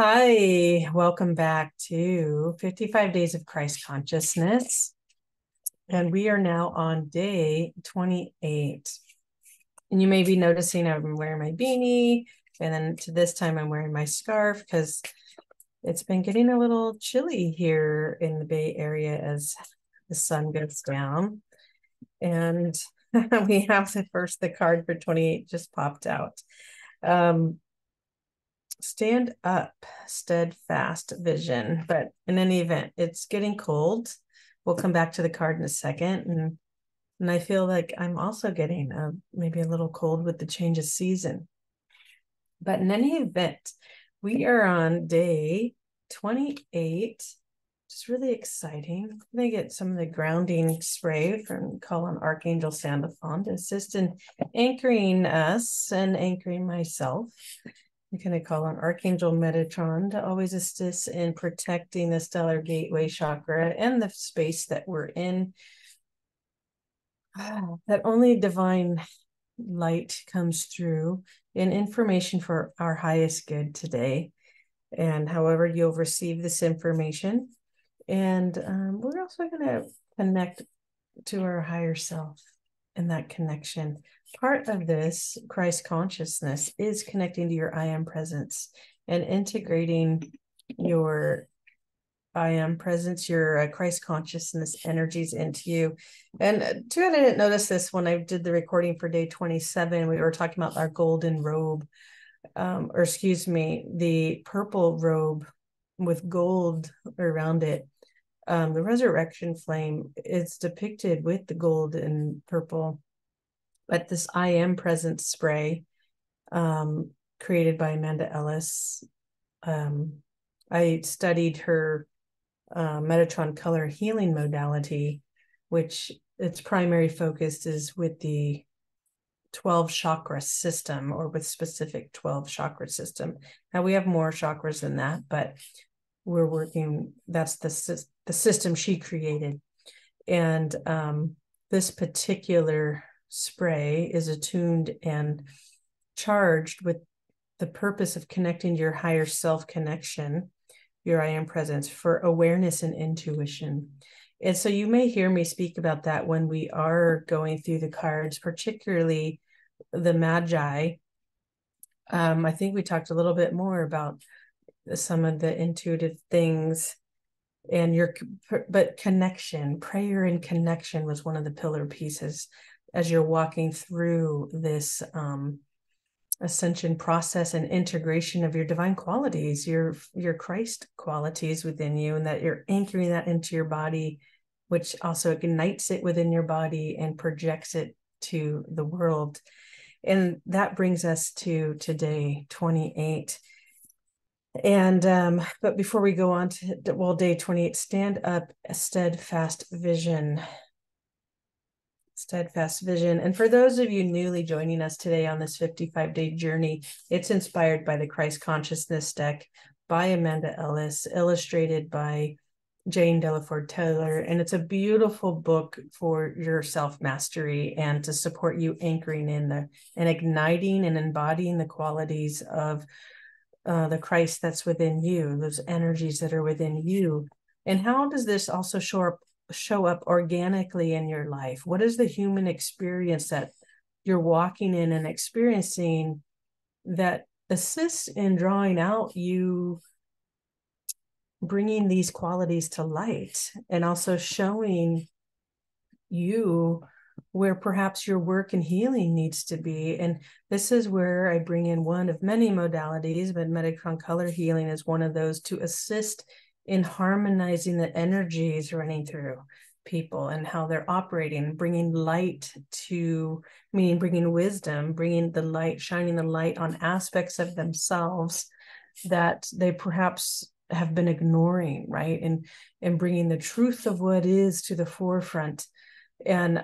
Hi, welcome back to 55 Days of Christ Consciousness. And we are now on day 28. And you may be noticing I'm wearing my beanie, and then to this time I'm wearing my scarf because it's been getting a little chilly here in the Bay Area as the sun goes down. And we have the card for 28 just popped out. Stand up, steadfast vision. But in any event, it's getting cold. We'll come back to the card in a second. And I feel like I'm also getting maybe a little cold with the change of season. But in any event, we are on day 28. It's really exciting. I'm going to get some of the grounding spray from calling Archangel Sandalphon to assist in anchoring us and anchoring myself. I'm going to call on Archangel Metatron to always assist in protecting the stellar gateway chakra and the space that we're in. That only divine light comes through in information for our highest good today. And however you'll receive this information. And we're also going to connect to our higher self and that connection. Part of this Christ consciousness is connecting to your I am presence and integrating your I am presence, your Christ consciousness energies into you. And too bad I didn't notice this when I did the recording for day 27. We were talking about our golden robe, or excuse me, the purple robe with gold around it. The resurrection flame is depicted with the gold and purple. But this I am presence spray, created by Amanda Ellis. I studied her Metatron color healing modality, which its primary focus is with the 12 chakra system, or with specific 12 chakra system. Now we have more chakras than that, but we're working, that's the system she created. And this particular spray is attuned and charged with the purpose of connecting to your higher self connection, your I am presence, for awareness and intuition. And so you may hear me speak about that when we are going through the cards, particularly the Magi. I think we talked a little bit more about some of the intuitive things and but connection, prayer and connection was one of the pillar pieces as you're walking through this ascension process and integration of your divine qualities, your Christ qualities within you, and that you're anchoring that into your body, which also ignites it within your body and projects it to the world. And that brings us to today, 28. And but before we go on to day 28, stand up, steadfast vision. Steadfast Vision. And for those of you newly joining us today on this 55-day journey, it's inspired by the Christ Consciousness deck by Amanda Ellis, illustrated by Jane Delaford Taylor. And it's a beautiful book for your self-mastery and to support you anchoring in and igniting and embodying the qualities of the Christ that's within you, those energies that are within you. And how does this also show up organically in your life? What is the human experience that you're walking in and experiencing that assists in drawing out you bringing these qualities to light, and also showing you where perhaps your work and healing needs to be? And this is where I bring in one of many modalities, but Metatron color healing is one of those, to assist in harmonizing the energies running through people and how they're operating, bringing light to, meaning bringing wisdom, bringing the light, shining the light on aspects of themselves that they perhaps have been ignoring, right? And bringing the truth of what is to the forefront. And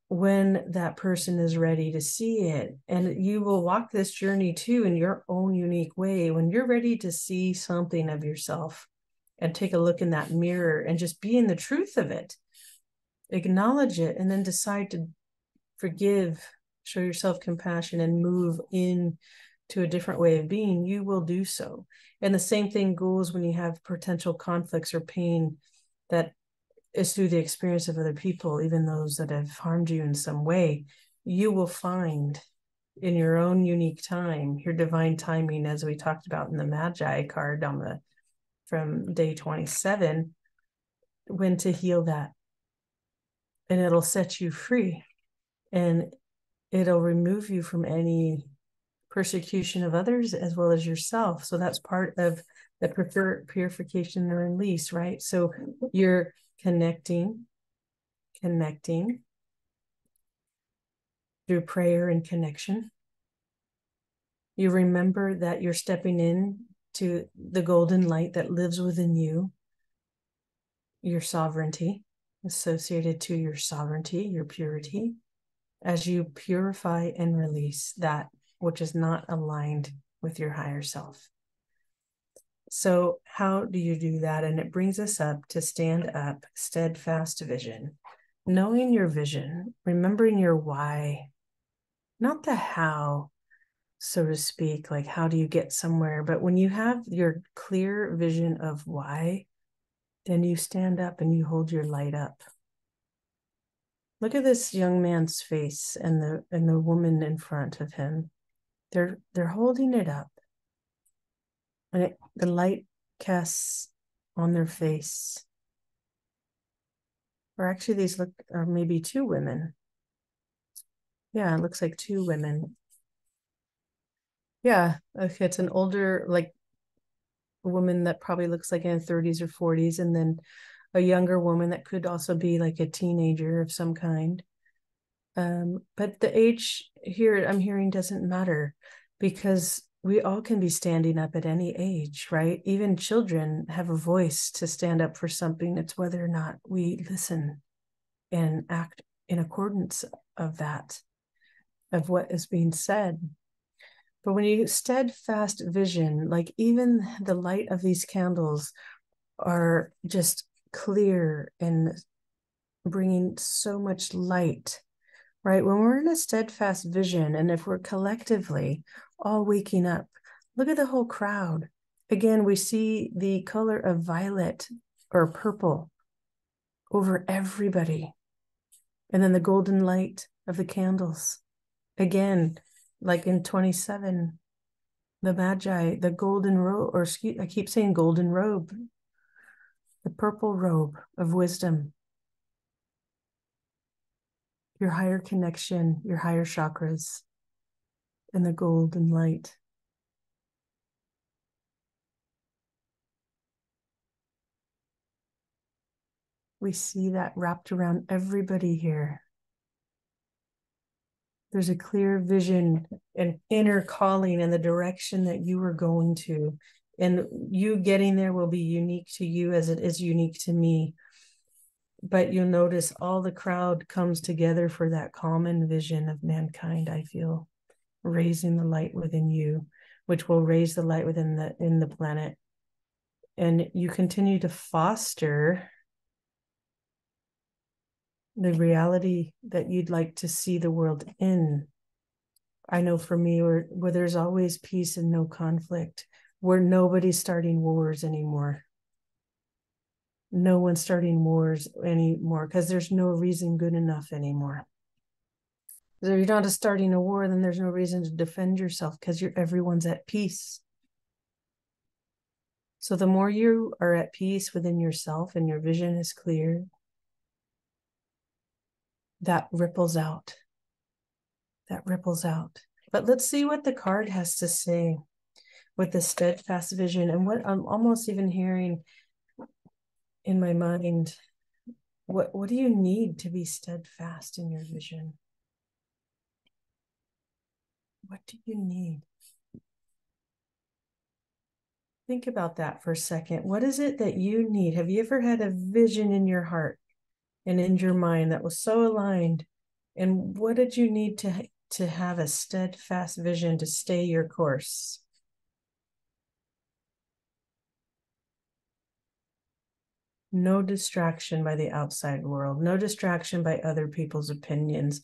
when that person is ready to see it, and you will walk this journey too in your own unique way, when you're ready to see something of yourself and take a look in that mirror and just be in the truth of it, acknowledge it, and then decide to forgive, show yourself compassion, and move in to a different way of being, you will do so. And the same thing goes when you have potential conflicts or pain that is through the experience of other people, even those that have harmed you in some way. You will find in your own unique time, your divine timing, as we talked about in the Magi card from day 27, when to heal that. And it'll set you free, and it'll remove you from any persecution of others as well as yourself. So that's part of the purification and release, right? So you're connecting through prayer and connection. You remember that you're stepping in to the golden light that lives within you, your sovereignty, associated to your sovereignty, your purity, as you purify and release that which is not aligned with your higher self. So how do you do that? And it brings us up to stand up, steadfast vision, knowing your vision, remembering your why, not the how, so to speak, like how do you get somewhere? But when you have your clear vision of why, then you stand up and you hold your light up. Look at this young man's face and the woman in front of him. They're holding it up, and the light casts on their face. Or actually, these are maybe two women. Yeah, it looks like two women. Yeah, okay, it's an older, like, woman that probably looks like in her 30s or 40s, and then a younger woman that could also be like a teenager of some kind. But the age here I'm hearing doesn't matter, because we all can be standing up at any age, right? Even children have a voice to stand up for something. It's whether or not we listen and act in accordance of that, of what is being said. But when you steadfast vision, like even the light of these candles are just clear and bringing so much light, right? When we're in a steadfast vision, and if we're collectively all waking up, look at the whole crowd. Again, we see the color of violet or purple over everybody. And then the golden light of the candles. Again, like in 27, the Magi, the golden robe, or I keep saying golden robe, the purple robe of wisdom, your higher connection, your higher chakras, and the golden light. We see that wrapped around everybody here. There's a clear vision and inner calling in the direction that you are going to. And you getting there will be unique to you as it is unique to me. But you'll notice all the crowd comes together for that common vision of mankind, I feel, raising the light within you, which will raise the light within the planet. And you continue to foster the reality that you'd like to see the world in. I know for me, where there's always peace and no conflict, where nobody's starting wars anymore. No one's starting wars anymore, because there's no reason good enough anymore. If you're not starting a war, then there's no reason to defend yourself, because everyone's at peace. So the more you are at peace within yourself and your vision is clear, that ripples out. That ripples out. But let's see what the card has to say with the steadfast vision, and what I'm almost even hearing in my mind. What do you need to be steadfast in your vision? What do you need? Think about that for a second. What is it that you need? Have you ever had a vision in your heart and in your mind that was so aligned? And what did you need to have a steadfast vision to stay your course? No distraction by the outside world, no distraction by other people's opinions.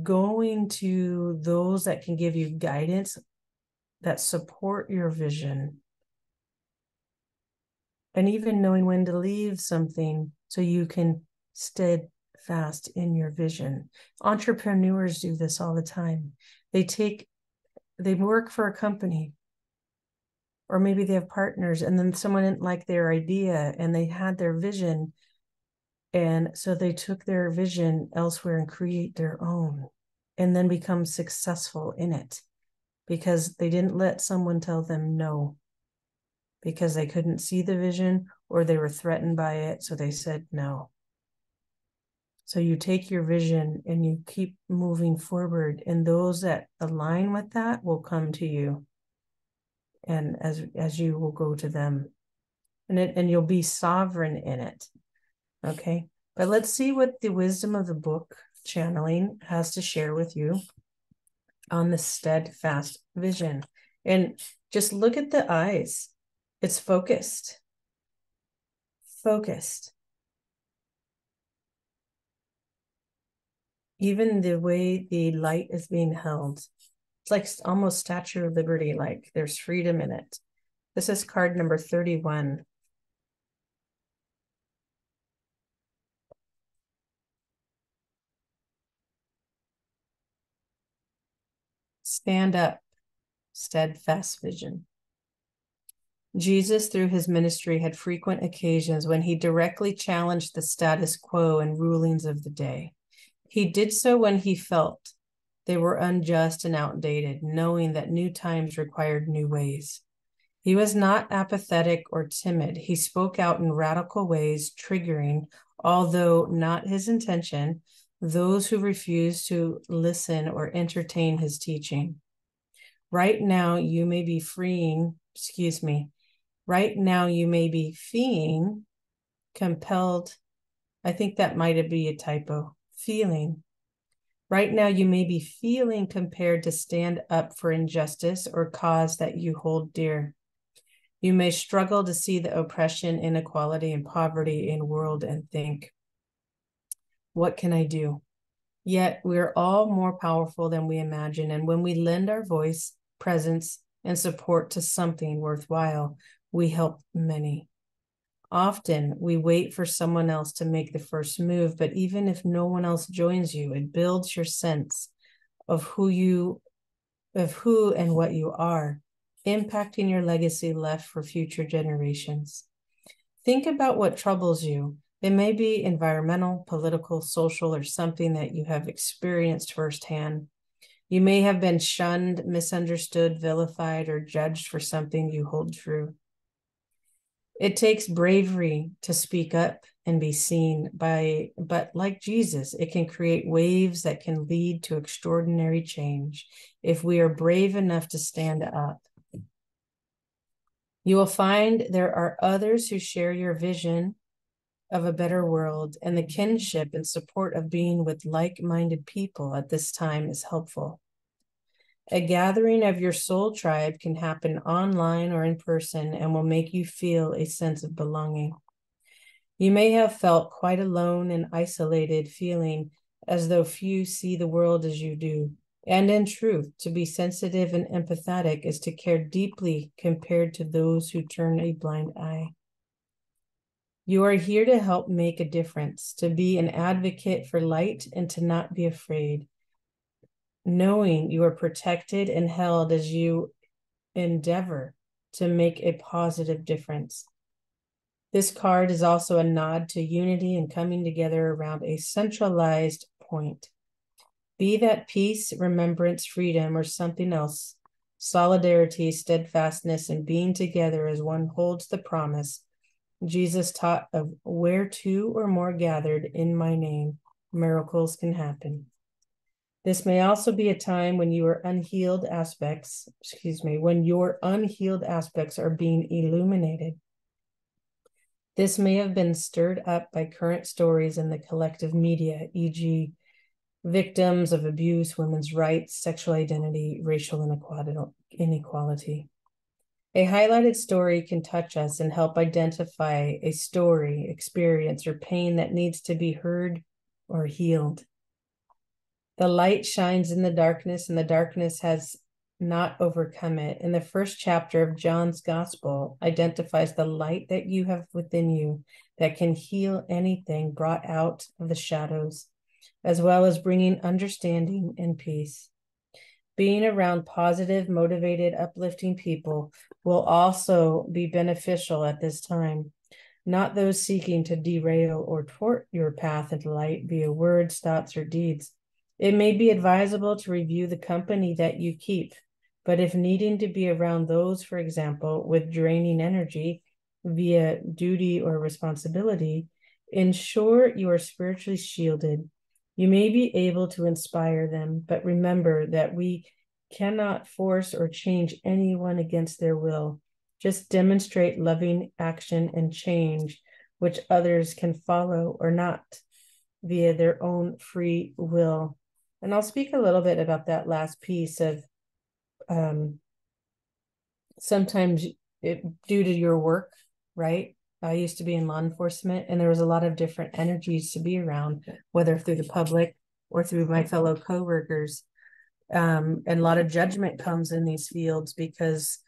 Going to those that can give you guidance that support your vision. And even knowing when to leave something so you can steadfast in your vision. Entrepreneurs do this all the time. They work for a company, or maybe they have partners, and then someone didn't like their idea and they had their vision. And so they took their vision elsewhere and create their own and then become successful in it because they didn't let someone tell them no, because they couldn't see the vision or they were threatened by it. So they said no. So you take your vision and you keep moving forward, and those that align with that will come to you. And as you will go to them, and you'll be sovereign in it. Okay. But let's see what the wisdom of the book channeling has to share with you on the steadfast vision. And just look at the eyes. It's focused. Focused. Even the way the light is being held. It's like almost Statue of Liberty, like there's freedom in it. This is card number 31. Stand up, steadfast vision. Jesus, through his ministry, had frequent occasions when he directly challenged the status quo and rulings of the day. He did so when he felt they were unjust and outdated, knowing that new times required new ways. He was not apathetic or timid. He spoke out in radical ways, triggering, although not his intention, those who refused to listen or entertain his teaching. Right now, you may be feeling compelled. I think that might be a typo. Feeling. Right now, you may be feeling compelled to stand up for injustice or cause that you hold dear. You may struggle to see the oppression, inequality, and poverty in the world and think, what can I do? Yet we're all more powerful than we imagine. And when we lend our voice, presence, and support to something worthwhile, we help many. Often we wait for someone else to make the first move, but even if no one else joins you, it builds your sense of who and what you are, impacting your legacy left for future generations. Think about what troubles you. It may be environmental, political, social, or something that you have experienced firsthand. You may have been shunned, misunderstood, vilified, or judged for something you hold true. It takes bravery to speak up and be seen but like Jesus, it can create waves that can lead to extraordinary change if we are brave enough to stand up. You will find there are others who share your vision of a better world, and the kinship and support of being with like-minded people at this time is helpful. A gathering of your soul tribe can happen online or in person and will make you feel a sense of belonging. You may have felt quite alone and isolated, feeling as though few see the world as you do. And in truth, to be sensitive and empathetic is to care deeply compared to those who turn a blind eye. You are here to help make a difference, to be an advocate for light and to not be afraid, knowing you are protected and held as you endeavor to make a positive difference. This card is also a nod to unity and coming together around a centralized point. Be that peace, remembrance, freedom, or something else, solidarity, steadfastness, and being together as one holds the promise Jesus taught of where two or more gathered in my name, miracles can happen. This may also be a time when your unhealed aspects are being illuminated. This may have been stirred up by current stories in the collective media, e.g., victims of abuse, women's rights, sexual identity, racial inequality. A highlighted story can touch us and help identify a story, experience, or pain that needs to be heard or healed. The light shines in the darkness, and the darkness has not overcome it. And the first chapter of John's Gospel identifies the light that you have within you that can heal anything brought out of the shadows, as well as bringing understanding and peace. Being around positive, motivated, uplifting people will also be beneficial at this time. Not those seeking to derail or thwart your path into light via words, thoughts, or deeds. It may be advisable to review the company that you keep, but if needing to be around those, for example, with draining energy via duty or responsibility, ensure you are spiritually shielded. You may be able to inspire them, but remember that we cannot force or change anyone against their will. Just demonstrate loving action and change, which others can follow or not via their own free will. And I'll speak a little bit about that last piece of sometimes due to your work, right? I used to be in law enforcement, and there was a lot of different energies to be around, whether through the public or through my fellow coworkers. And a lot of judgment comes in these fields because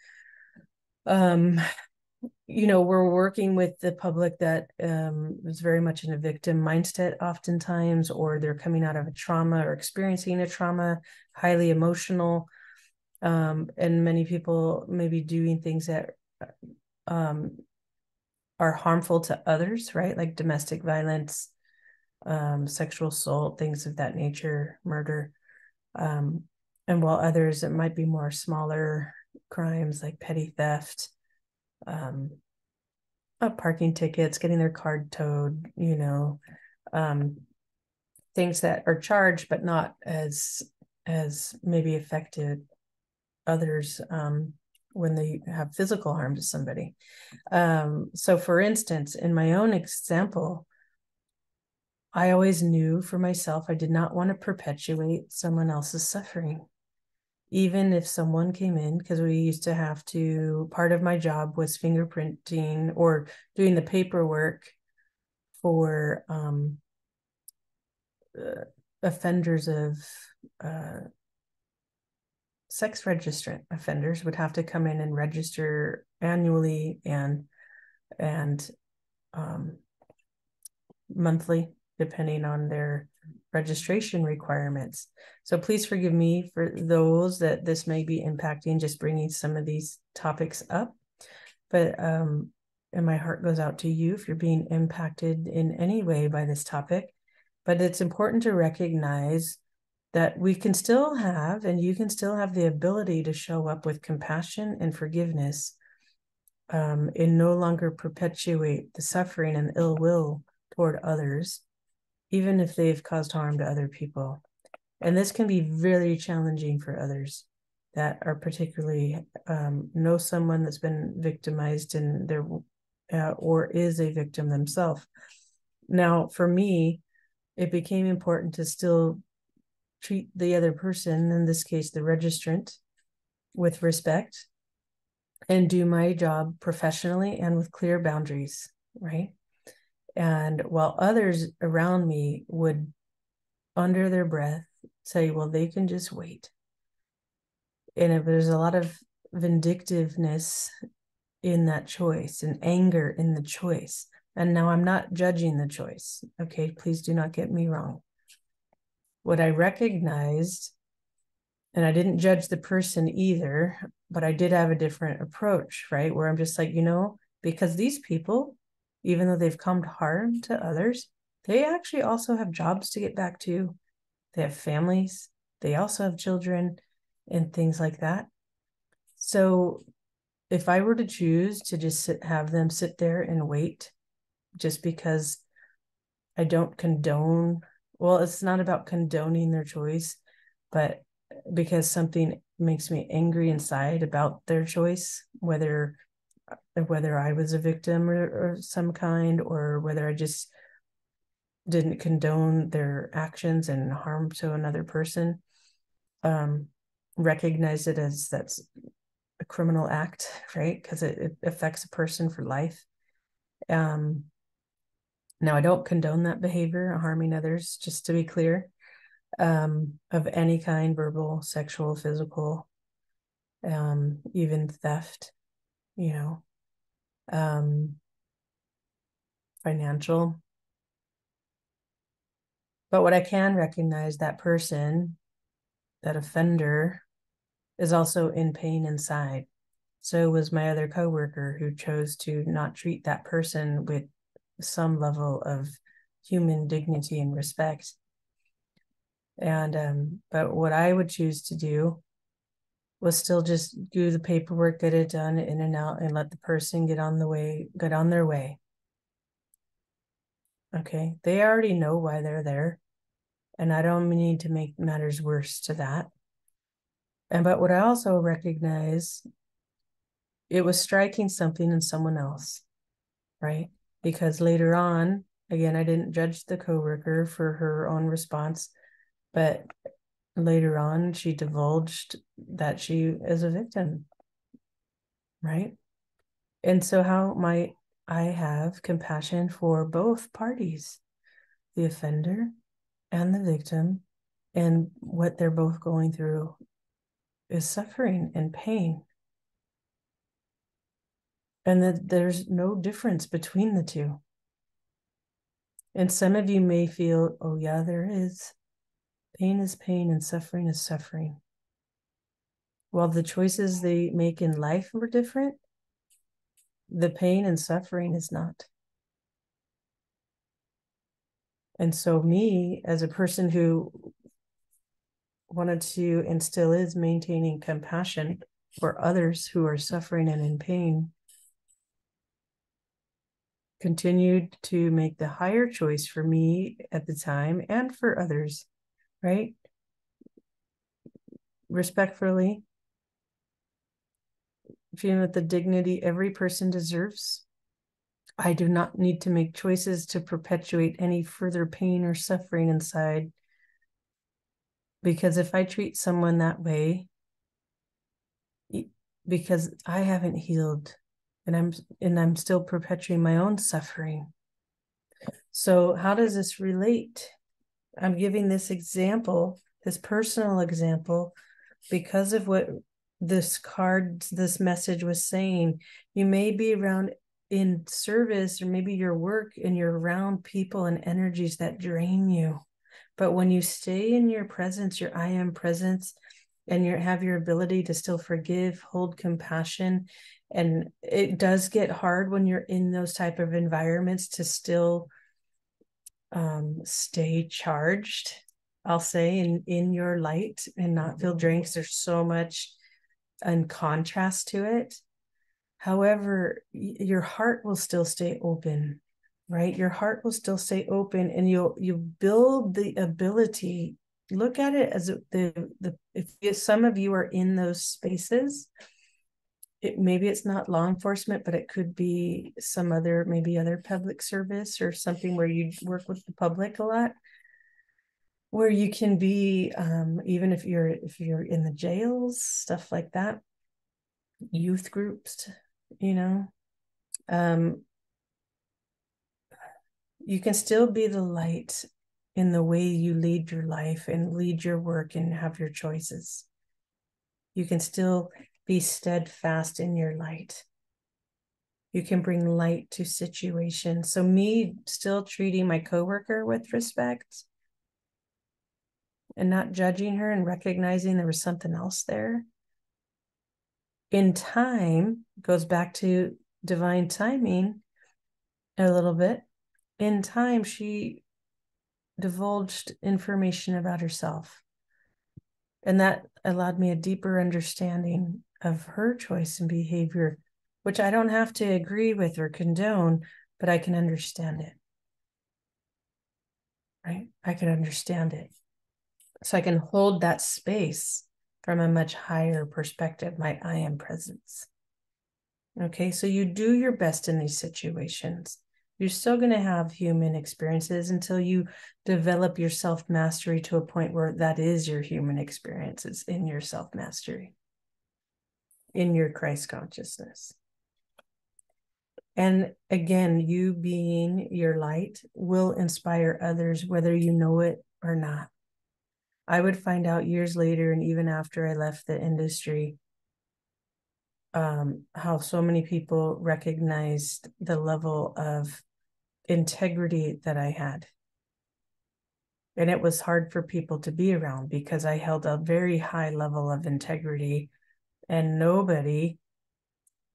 we're working with the public that is very much in a victim mindset oftentimes, or they're coming out of a trauma or experiencing a trauma, highly emotional. And many people may be doing things that are harmful to others, right? Like domestic violence, sexual assault, things of that nature, murder. And while others, it might be more smaller crimes like petty theft, parking tickets, getting their card towed, things that are charged but not as maybe affected others when they have physical harm to somebody. So for instance, in my own example, I always knew for myself I did not want to perpetuate someone else's suffering. Even if someone came in, because we used to have to, part of my job was fingerprinting or doing the paperwork for offenders of sex registrant offenders would have to come in and register annually and monthly, depending on their registration requirements. So please forgive me for those that this may be impacting, just bringing some of these topics up. But and my heart goes out to you if you're being impacted in any way by this topic. But it's important to recognize that we can still have, and you can still have the ability to show up with compassion and forgiveness, and no longer perpetuate the suffering and ill will toward others, even if they've caused harm to other people. And this can be very challenging for others that are particularly know someone that's been victimized in their or is a victim themselves. Now, for me, it became important to still treat the other person, in this case, the registrant, with respect and do my job professionally and with clear boundaries, right? And while others around me would, under their breath, say, well, they can just wait. And there's a lot of vindictiveness in that choice and anger in the choice. And now I'm not judging the choice. Okay, please do not get me wrong. What I recognized, and I didn't judge the person either, but I did have a different approach, right? Where I'm just like, because these people, even though they've come harm to others, they actually also have jobs to get back to. They have families. They also have children and things like that. So if I were to choose to just have them sit there and wait, just because I don't condone, well, it's not about condoning their choice, but because something makes me angry inside about their choice, whether I was a victim or some kind, or whether I just didn't condone their actions and harm to another person, recognize it as that's a criminal act, right? Because it affects a person for life. Now, I don't condone that behavior, harming others, just to be clear, of any kind, verbal, sexual, physical. even theft, financial. But what I can recognize, that person, that offender, is also in pain inside. So was my other coworker, who chose to not treat that person with some level of human dignity and respect. And but what I would choose to do was still just do the paperwork, get it done, in and out, and let the person get on their way. Okay, they already know why they're there, and I don't need to make matters worse to that. But what I also recognize, it was striking something in someone else, right? Because later on, again, I didn't judge the coworker for her own response, but later on, she divulged that she is a victim, right? And so how might I have compassion for both parties, the offender and the victim, and what they're both going through is suffering and pain, and that there's no difference between the two. And some of you may feel, oh yeah, there is. Pain is pain and suffering is suffering. While the choices they make in life were different, the pain and suffering is not. And so me, as a person who wanted to and still is maintaining compassion for others who are suffering and in pain, continued to make the higher choice for me at the time and for others, right? Respectfully, feeling with the dignity every person deserves. I do not need to make choices to perpetuate any further pain or suffering inside. Because if I treat someone that way, because I haven't healed, and I'm still perpetuating my own suffering. So how does this relate? I'm giving this example, this personal example, because of what this message was saying. You may be around in service, or maybe your work, and you're around people and energies that drain you. But when you stay in your presence, your I am presence, and you have your ability to still forgive, hold compassion, and it does get hard when you're in those type of environments to still stay charged, I'll say, in your light, and not feel drained, because there's so much in contrast to it. However, your heart will still stay open, right? Your heart will still stay open, and you build the ability. Look at it as if some of you are in those spaces, maybe it's not law enforcement, but it could be some other, maybe other public service or something where you work with the public a lot, where you can be, even if you're in the jails, stuff like that, youth groups, you can still be the light in the way you lead your life and lead your work and have your choices. You can still be steadfast in your light. You can bring light to situations. So me still treating my coworker with respect and not judging her and recognizing there was something else there. In time, goes back to divine timing a little bit. In time, she divulged information about herself. And that allowed me a deeper understanding of her choice and behavior, which I don't have to agree with or condone, but I can understand it. Right? I can understand it. So I can hold that space from a much higher perspective, my I am presence. Okay, so you do your best in these situations. You're still going to have human experiences until you develop your self-mastery to a point where that is your human experiences, in your self-mastery, in your Christ consciousness. And again, you being your light will inspire others, whether you know it or not. I would find out years later, and even after I left the industry, how so many people recognized the level of integrity that I had. And it was hard for people to be around because I held a very high level of integrity, and nobody,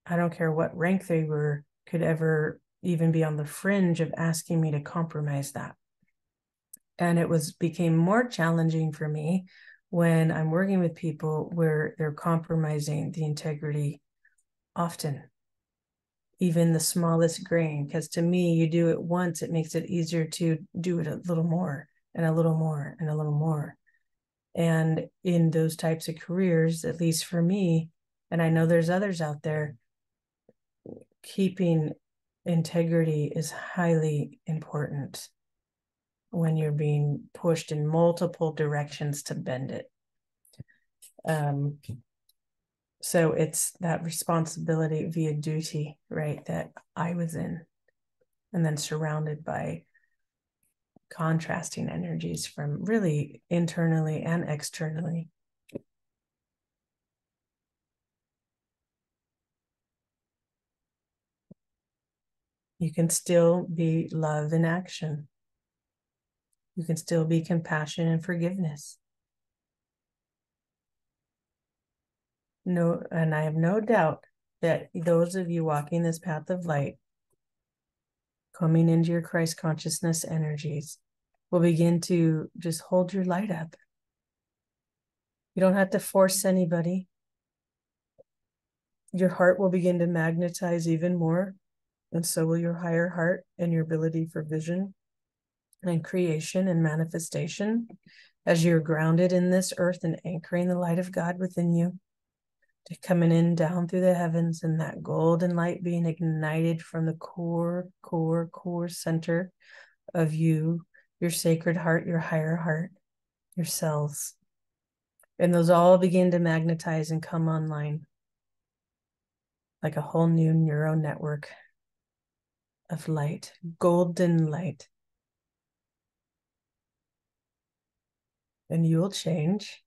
I don't care what rank they were, could ever even be on the fringe of asking me to compromise that. And it became more challenging for me when I'm working with people where they're compromising the integrity often, even the smallest grain, because to me, you do it once, it makes it easier to do it a little more and a little more and a little more. And in those types of careers, at least for me, and I know there's others out there, keeping integrity is highly important when you're being pushed in multiple directions to bend it. So it's that responsibility via duty, right, that I was in, and then surrounded by contrasting energies from really internally and externally. You can still be love in action. You can still be compassion and forgiveness. No, and I have no doubt that those of you walking this path of light, coming into your Christ consciousness energies, will begin to just hold your light up. You don't have to force anybody. Your heart will begin to magnetize even more, and so will your higher heart and your ability for vision and creation and manifestation as you're grounded in this earth and anchoring the light of God within you, to coming in down through the heavens, and that golden light being ignited from the core center of you, your sacred heart, your higher heart, your cells. And those all begin to magnetize and come online like a whole new neural network of light, golden light. And you will change,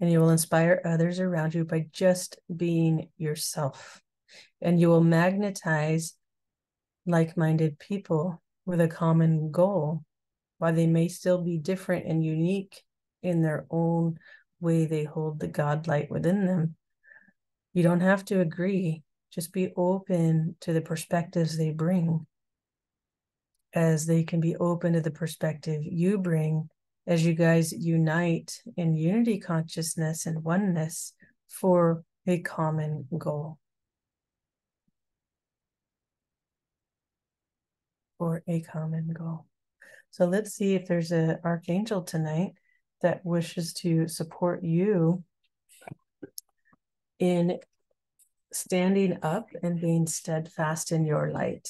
and you will inspire others around you by just being yourself. And you will magnetize like-minded people with a common goal, while they may still be different and unique in their own way they hold the God light within them. You don't have to agree. Just be open to the perspectives they bring, as they can be open to the perspective you bring, as you guys unite in unity consciousness and oneness for a common goal. For a common goal. So let's see if there's an archangel tonight that wishes to support you in standing up and being steadfast in your light.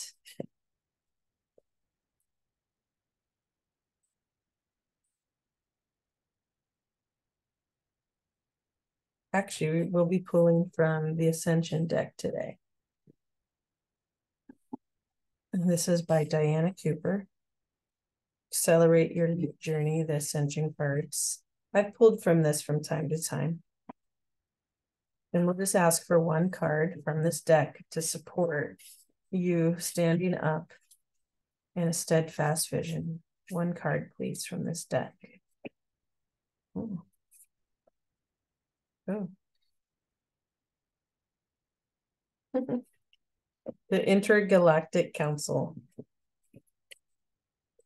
Actually, we'll be pulling from the Ascension deck today. And this is by Diana Cooper. Accelerate Your Journey, the Ascension Cards. I've pulled from this from time to time. And we'll just ask for one card from this deck to support you standing up in a steadfast vision. One card, please, from this deck. Oh. The Intergalactic Council.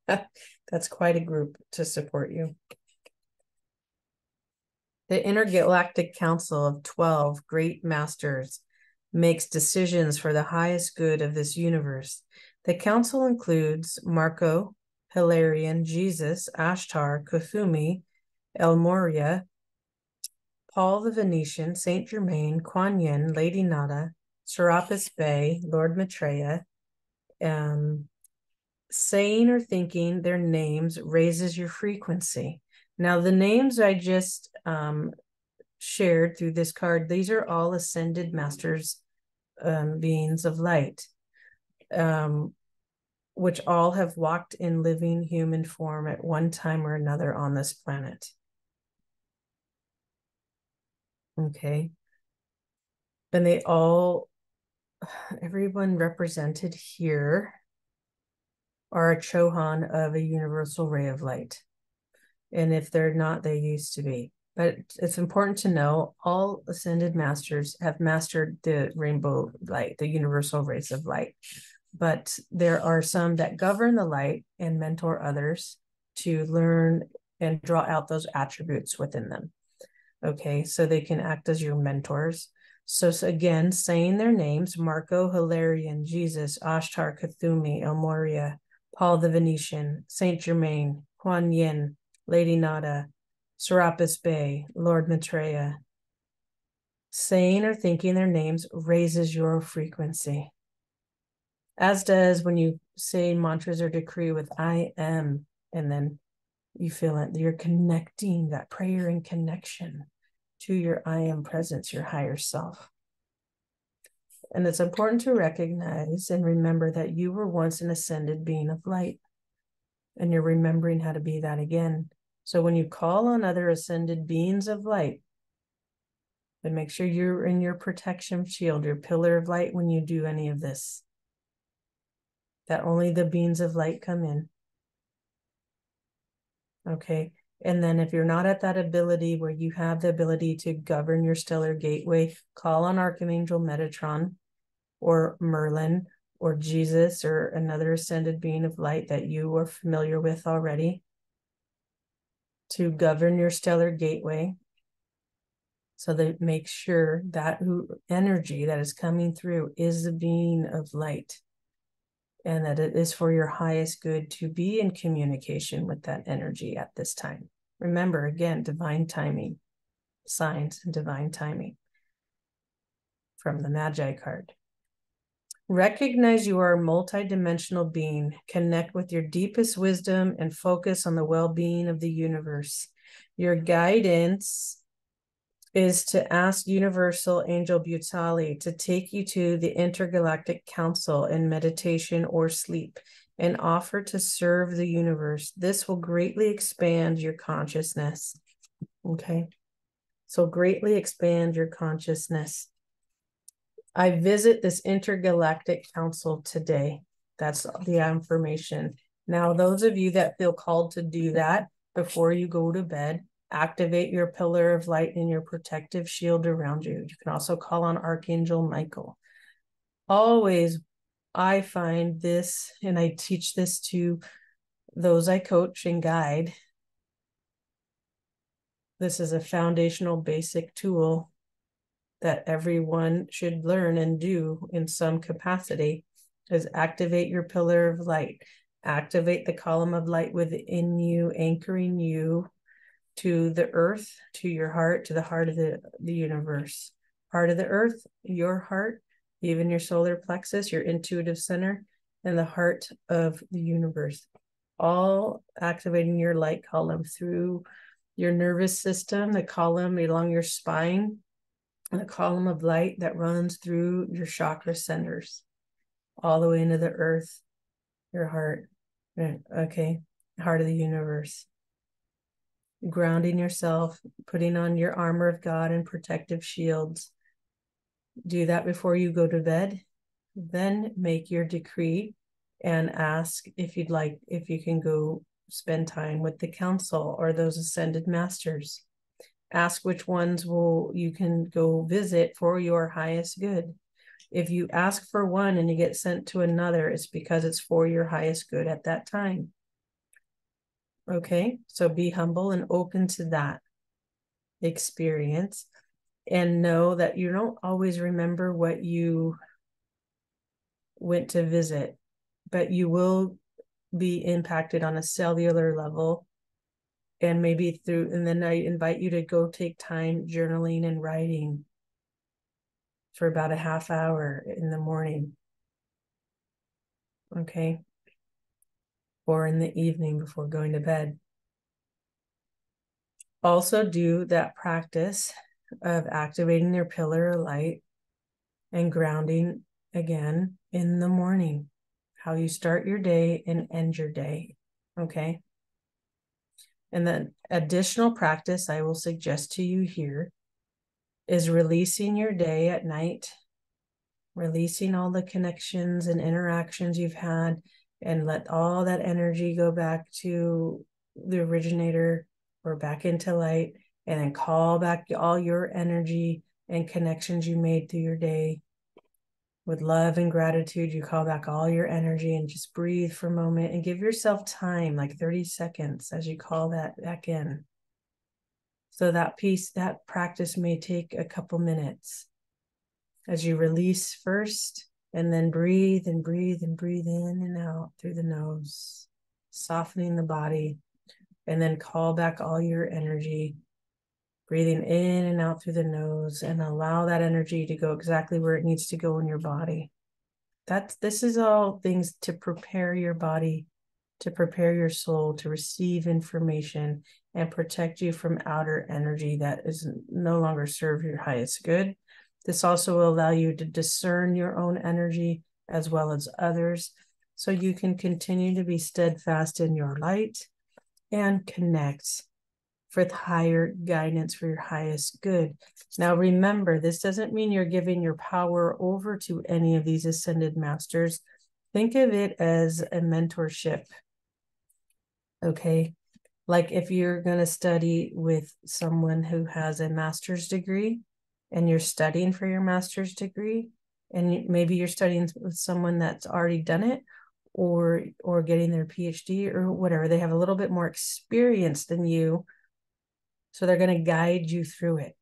That's quite a group to support you. The Intergalactic Council of 12 great masters makes decisions for the highest good of this universe. The council includes Marco, Hilarion, Jesus, Ashtar, Kuthumi, El Moria, Paul the Venetian, Saint Germain, Kuan Yin, Lady Nada, Serapis Bey, Lord Maitreya. Saying or thinking their names raises your frequency. Now, the names I just shared through this card, these are all ascended masters, beings of light, which all have walked in living human form at one time or another on this planet. Okay. And everyone represented here are a Chohan of a universal ray of light. And if they're not, they used to be. But it's important to know all ascended masters have mastered the rainbow light, the universal rays of light. But there are some that govern the light and mentor others to learn and draw out those attributes within them. Okay, so they can act as your mentors. So again, saying their names: Marco, Hilarion, Jesus, Ashtar, Cthulhu, El Moria, Paul the Venetian, Saint Germain, Kuan Yin, Lady Nada, Serapis Bey, Lord Maitreya. Saying or thinking their names raises your frequency, as does when you say mantras or decree with I am, and then you feel it. You're connecting that prayer and connection to your I am presence, your higher self. And it's important to recognize and remember that you were once an ascended being of light, and you're remembering how to be that again. So when you call on other ascended beings of light, then make sure you're in your protection shield, your pillar of light when you do any of this, that only the beings of light come in. Okay. And then if you're not at that ability where you have the ability to govern your stellar gateway, call on Archangel Metatron or Merlin or Jesus or another ascended being of light that you are familiar with already to govern your stellar gateway, so that make sure that energy that is coming through is the being of light, and that it is for your highest good to be in communication with that energy at this time. Remember, again, divine timing, signs and divine timing from the Magi card. Recognize you are a multidimensional being. Connect with your deepest wisdom and focus on the well-being of the universe. Your guidance is to ask Universal Angel Butali to take you to the Intergalactic Council in meditation or sleep and offer to serve the universe. This will greatly expand your consciousness. Okay. So greatly expand your consciousness. I visit this Intergalactic Council today. That's the affirmation. Now, those of you that feel called to do that before you go to bed, activate your pillar of light and your protective shield around you. You can also call on Archangel Michael. Always, I find this, and I teach this to those I coach and guide. This is a foundational basic tool that everyone should learn and do in some capacity, is activate your pillar of light. Activate the column of light within you, anchoring you to the earth, to your heart, to the heart of the universe. Heart of the earth, your heart, even your solar plexus, your intuitive center, and the heart of the universe. All activating your light column through your nervous system, the column along your spine, and the column of light that runs through your chakra centers, all the way into the earth, your heart. Okay, heart of the universe. Grounding yourself, putting on your armor of God and protective shields. Do that before you go to bed. Then make your decree and ask if you can go spend time with the council or those ascended masters. Ask which ones you can go visit for your highest good. If you ask for one and you get sent to another, it's because it's for your highest good at that time. Okay, so be humble and open to that experience, and know that you don't always remember what you went to visit, but you will be impacted on a cellular level, and then I invite you to go take time journaling and writing for about a half hour in the morning. Okay. Or in the evening before going to bed. Also do that practice of activating your pillar of light and grounding again in the morning, how you start your day and end your day. Okay. And then additional practice I will suggest to you here is releasing your day at night, releasing all the connections and interactions you've had, and let all that energy go back to the originator or back into light, and then call back all your energy and connections you made through your day. With love and gratitude, you call back all your energy and just breathe for a moment and give yourself time, like 30 seconds as you call that back in. So that piece, that practice may take a couple minutes as you release first, and then breathe and breathe and breathe in and out through the nose, softening the body, and then call back all your energy, breathing in and out through the nose, and allow that energy to go exactly where it needs to go in your body. This is all things to prepare your body, to prepare your soul to receive information and protect you from outer energy that is no longer serve your highest good. This also will allow you to discern your own energy as well as others, so you can continue to be steadfast in your light and connect for higher guidance for your highest good. Now, remember, this doesn't mean you're giving your power over to any of these ascended masters. Think of it as a mentorship. Okay. Like if you're going to study with someone who has a master's degree and you're studying for your master's degree, and maybe you're studying with someone that's already done it, or getting their PhD or whatever, they have a little bit more experience than you. So they're going to guide you through it.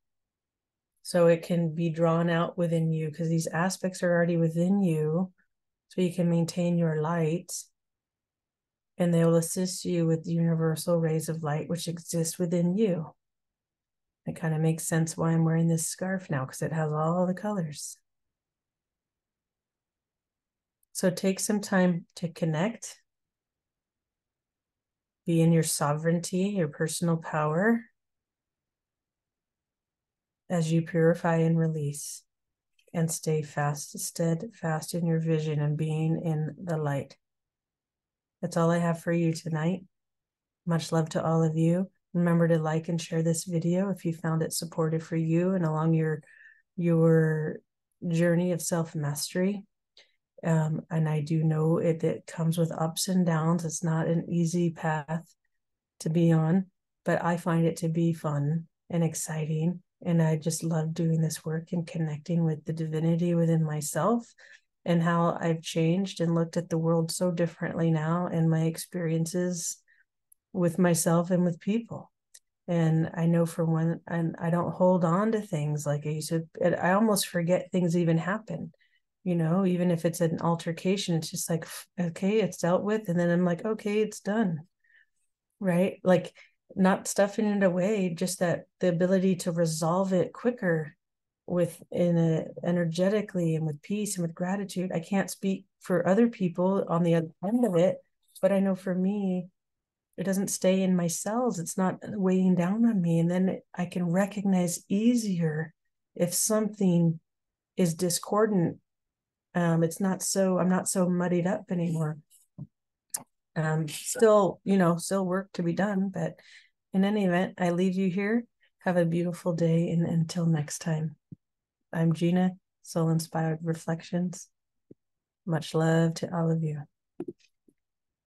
So it can be drawn out within you because these aspects are already within you. So you can maintain your light, and they will assist you with the universal rays of light which exist within you. It kind of makes sense why I'm wearing this scarf now, because it has all the colors. So take some time to connect, be in your sovereignty, your personal power, as you purify and release, and stay steadfast in your vision and being in the light. That's all I have for you tonight. Much love to all of you. Remember to like and share this video if you found it supportive for you and along your journey of self-mastery. And I do know it comes with ups and downs. It's not an easy path to be on, but I find it to be fun and exciting. And I just love doing this work and connecting with the divinity within myself, and how I've changed and looked at the world so differently now, and my experiences with myself and with people. And I know for one, and I don't hold on to things like I used to. I almost forget things even happen. Even if it's an altercation, it's just like, okay, it's dealt with. And then I'm like, okay, it's done. Right? Like, not stuffing it away, just that the ability to resolve it quicker energetically and with peace and with gratitude. I can't speak for other people on the other end of it, but I know for me, it doesn't stay in my cells. It's not weighing down on me. And then I can recognize easier if something is discordant. I'm not so muddied up anymore. Still work to be done, but in any event, I leave you here. Have a beautiful day, and until next time. I'm Gina, Soul Inspired Reflections. Much love to all of you.